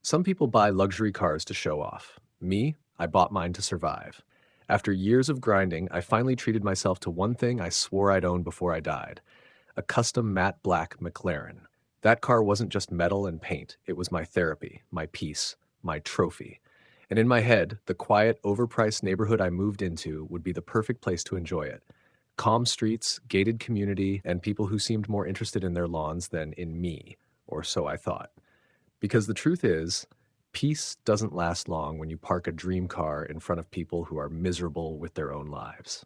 Some people buy luxury cars to show off. Me, I bought mine to survive. After years of grinding, I finally treated myself to one thing I swore I'd own before I died: a custom matte black McLaren. That car wasn't just metal and paint, it was my therapy, my peace, my trophy. And in my head, the quiet, overpriced neighborhood I moved into would be the perfect place to enjoy it. Calm streets, gated community, and people who seemed more interested in their lawns than in me, or so I thought. Because the truth is, peace doesn't last long when you park a dream car in front of people who are miserable with their own lives.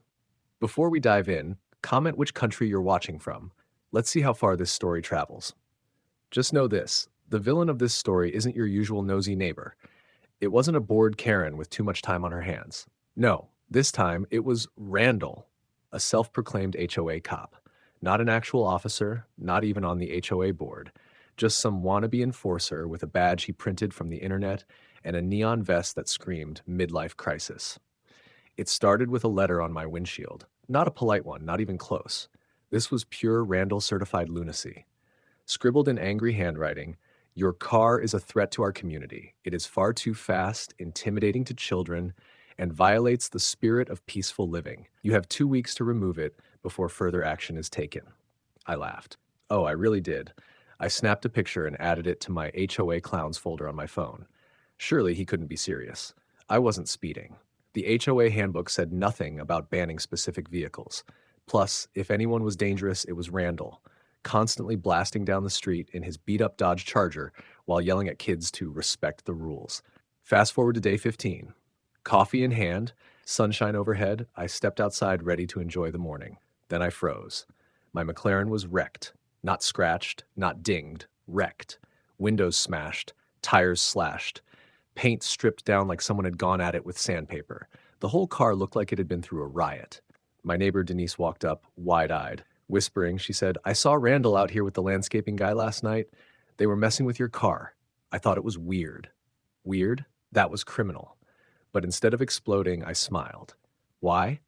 Before we dive in, comment which country you're watching from. Let's see how far this story travels. Just know this: the villain of this story isn't your usual nosy neighbor. It wasn't a bored Karen with too much time on her hands. No, this time it was Randall, a self proclaimed HOA cop. Not an actual officer, not even on the HOA board. Just some wannabe enforcer with a badge he printed from the internet and a neon vest that screamed midlife crisis. It started with a letter on my windshield. Not a polite one, not even close. This was pure Randall certified lunacy. Scribbled in angry handwriting, "Your car is a threat to our community. It is far too fast, intimidating to children, and violates the spirit of peaceful living. You have 2 weeks to remove it before further action is taken." I laughed. Oh, I really did. I snapped a picture and added it to my HOA clowns folder on my phone. Surely he couldn't be serious. I wasn't speeding. The HOA handbook said nothing about banning specific vehicles. Plus, if anyone was dangerous, it was Randall, constantly blasting down the street in his beat-up Dodge Charger while yelling at kids to respect the rules. Fast forward to day 15. Coffee in hand, sunshine overhead, I stepped outside ready to enjoy the morning. Then I froze. My McLaren was wrecked. Not scratched, not dinged, wrecked. Windows smashed, tires slashed, paint stripped down like someone had gone at it with sandpaper. The whole car looked like it had been through a riot. My neighbor Denise walked up, wide-eyed. Whispering, she said, "I saw Randall out here with the landscaping guy last night. They were messing with your car. I thought it was weird." Weird? That was criminal. But instead of exploding, I smiled. Why?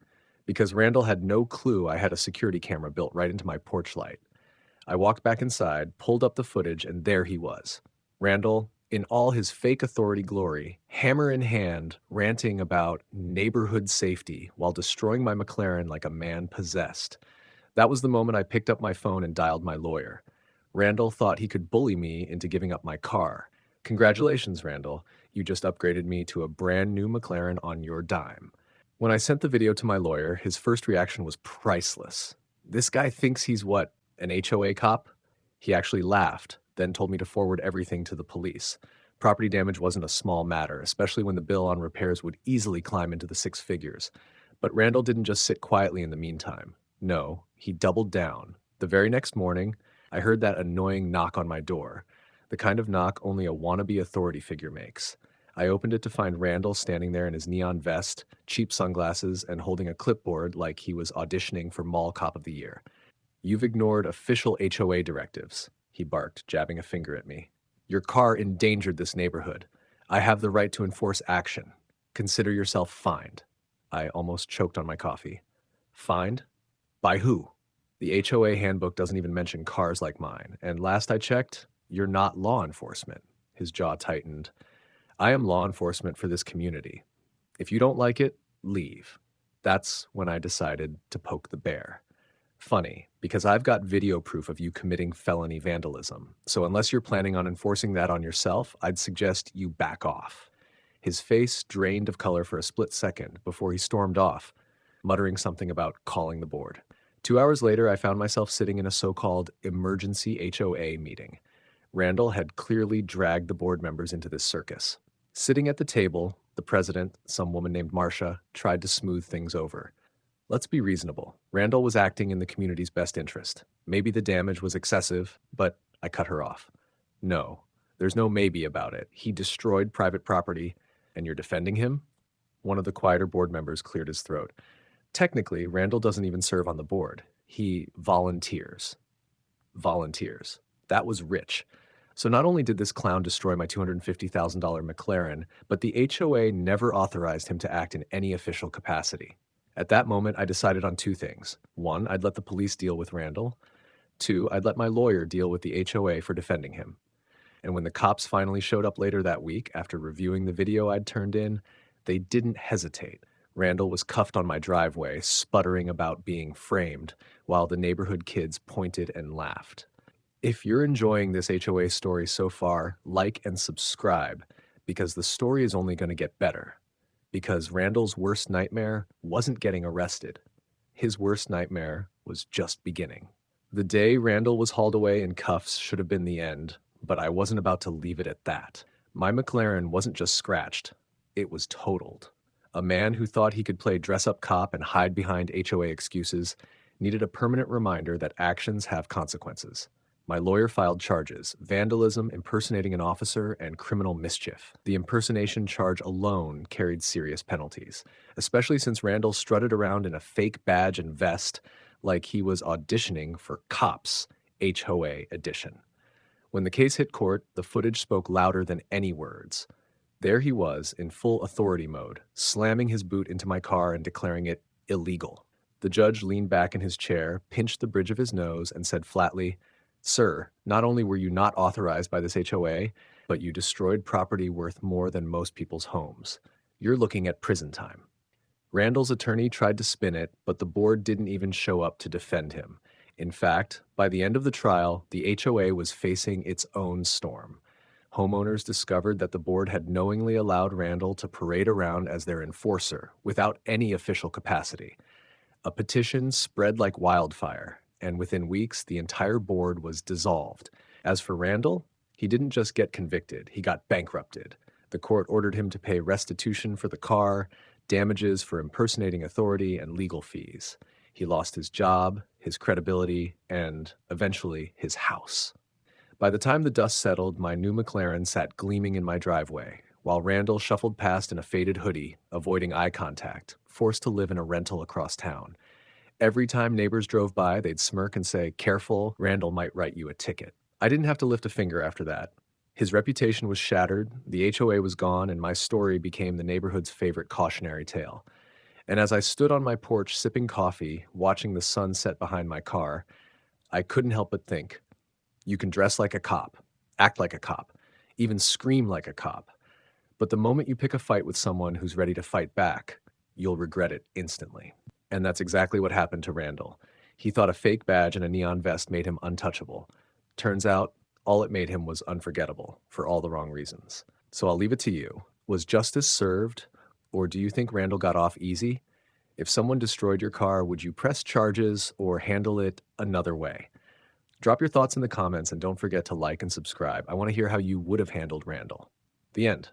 Because Randall had no clue I had a security camera built right into my porch light. I walked back inside, pulled up the footage, and there he was. Randall, in all his fake authority glory, hammer in hand, ranting about neighborhood safety while destroying my McLaren like a man possessed. That was the moment I picked up my phone and dialed my lawyer. Randall thought he could bully me into giving up my car. Congratulations, Randall. You just upgraded me to a brand new McLaren on your dime. When I sent the video to my lawyer, his first reaction was priceless. This guy thinks he's what, an HOA cop? He actually laughed, then told me to forward everything to the police. Property damage wasn't a small matter, especially when the bill on repairs would easily climb into the six figures. But Randall didn't just sit quietly in the meantime. No, he doubled down. The very next morning, I heard that annoying knock on my door, the kind of knock only a wannabe authority figure makes. I opened it to find Randall standing there in his neon vest, cheap sunglasses, and holding a clipboard like he was auditioning for Mall Cop of the Year. "You've ignored official HOA directives," he barked, jabbing a finger at me. "Your car endangered this neighborhood. I have the right to enforce action. Consider yourself fined." I almost choked on my coffee. Fined? By who? The HOA handbook doesn't even mention cars like mine, and last I checked, you're not law enforcement. His jaw tightened. I am law enforcement for this community. If you don't like it, leave. That's when I decided to poke the bear. Funny, because I've got video proof of you committing felony vandalism, so unless you're planning on enforcing that on yourself, I'd suggest you back off. His face drained of color for a split second before he stormed off, muttering something about calling the board. 2 hours later, I found myself sitting in a so-called emergency HOA meeting. Randall had clearly dragged the board members into this circus. Sitting at the table, the president, some woman named Marcia, tried to smooth things over. Let's be reasonable. Randall was acting in the community's best interest. Maybe the damage was excessive, but I cut her off. No, there's no maybe about it. He destroyed private property, and you're defending him? One of the quieter board members cleared his throat. Technically, Randall doesn't even serve on the board. He volunteers. Volunteers. That was rich. So not only did this clown destroy my $250,000 McLaren, but the HOA never authorized him to act in any official capacity. At that moment, I decided on two things. One, I'd let the police deal with Randall. Two, I'd let my lawyer deal with the HOA for defending him. And when the cops finally showed up later that week after reviewing the video I'd turned in, they didn't hesitate. Randall was cuffed on my driveway, sputtering about being framed, while the neighborhood kids pointed and laughed. If you're enjoying this HOA story so far, like and subscribe, because the story is only going to get better. Because Randall's worst nightmare wasn't getting arrested. His worst nightmare was just beginning. The day Randall was hauled away in cuffs should have been the end, but I wasn't about to leave it at that. My McLaren wasn't just scratched, it was totaled. A man who thought he could play dress-up cop and hide behind HOA excuses needed a permanent reminder that actions have consequences. My lawyer filed charges: vandalism, impersonating an officer, and criminal mischief. The impersonation charge alone carried serious penalties, especially since Randall strutted around in a fake badge and vest like he was auditioning for Cops, HOA edition. When the case hit court, the footage spoke louder than any words. There he was, in full authority mode, slamming his boot into my car and declaring it illegal. The judge leaned back in his chair, pinched the bridge of his nose, and said flatly, "Sir, not only were you not authorized by this HOA, but you destroyed property worth more than most people's homes. You're looking at prison time." Randall's attorney tried to spin it, but the board didn't even show up to defend him. In fact, by the end of the trial, the HOA was facing its own storm. Homeowners discovered that the board had knowingly allowed Randall to parade around as their enforcer without any official capacity. A petition spread like wildfire, and within weeks, the entire board was dissolved. As for Randall, he didn't just get convicted, he got bankrupted. The court ordered him to pay restitution for the car, damages for impersonating authority, and legal fees. He lost his job, his credibility, and eventually his house. By the time the dust settled, my new McLaren sat gleaming in my driveway, while Randall shuffled past in a faded hoodie, avoiding eye contact, forced to live in a rental across town. Every time neighbors drove by, they'd smirk and say, "Careful, Randall might write you a ticket." I didn't have to lift a finger after that. His reputation was shattered, the HOA was gone, and my story became the neighborhood's favorite cautionary tale. And as I stood on my porch sipping coffee, watching the sun set behind my car, I couldn't help but think, you can dress like a cop, act like a cop, even scream like a cop. But the moment you pick a fight with someone who's ready to fight back, you'll regret it instantly. And that's exactly what happened to Randall. He thought a fake badge and a neon vest made him untouchable. Turns out, all it made him was unforgettable, for all the wrong reasons. So I'll leave it to you. Was justice served, or do you think Randall got off easy? If someone destroyed your car, would you press charges or handle it another way? Drop your thoughts in the comments and don't forget to like and subscribe. I want to hear how you would have handled Randall. The end.